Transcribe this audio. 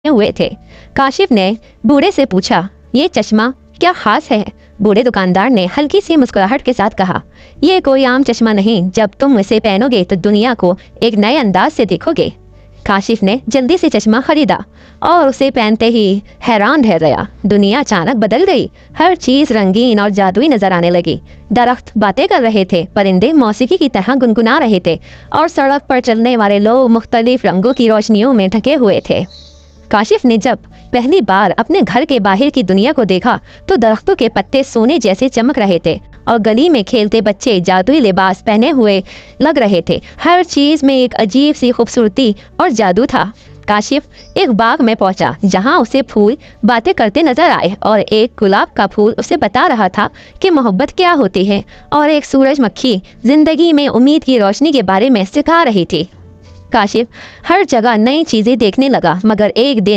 हुए थे। काशिफ ने बूढ़े से पूछा, ये चश्मा क्या खास है? बूढ़े दुकानदार ने हल्की सी मुस्कुराहट के साथ कहा, ये कोई आम चश्मा नहीं, जब तुम इसे पहनोगे तो दुनिया को एक नए अंदाज से देखोगे। काशिफ ने जल्दी से चश्मा खरीदा और उसे पहनते ही हैरान रह गया। दुनिया अचानक बदल गई। हर चीज रंगीन और जादुई नजर आने लगी। दरख्त बातें कर रहे थे, परिंदे मौसीकी की तरह गुनगुना रहे थे और सड़क पर चलने वाले लोग मुख्तलिफ रंगों की रोशनियों में ढके हुए थे। काशिफ ने जब पहली बार अपने घर के बाहर की दुनिया को देखा तो दरख्तों के पत्ते सोने जैसे चमक रहे थे और गली में खेलते बच्चे जादुई लिबास पहने हुए लग रहे थे। हर चीज में एक अजीब सी खूबसूरती और जादू था। काशिफ एक बाग में पहुंचा जहां उसे फूल बातें करते नजर आए और एक गुलाब का फूल उसे बता रहा था कि मोहब्बत क्या होती है और एक सूरजमुखी जिंदगी में उम्मीद की रोशनी के बारे में सिखा रही थी। काशिफ हर जगह नई चीजें देखने लगा, मगर एक दिन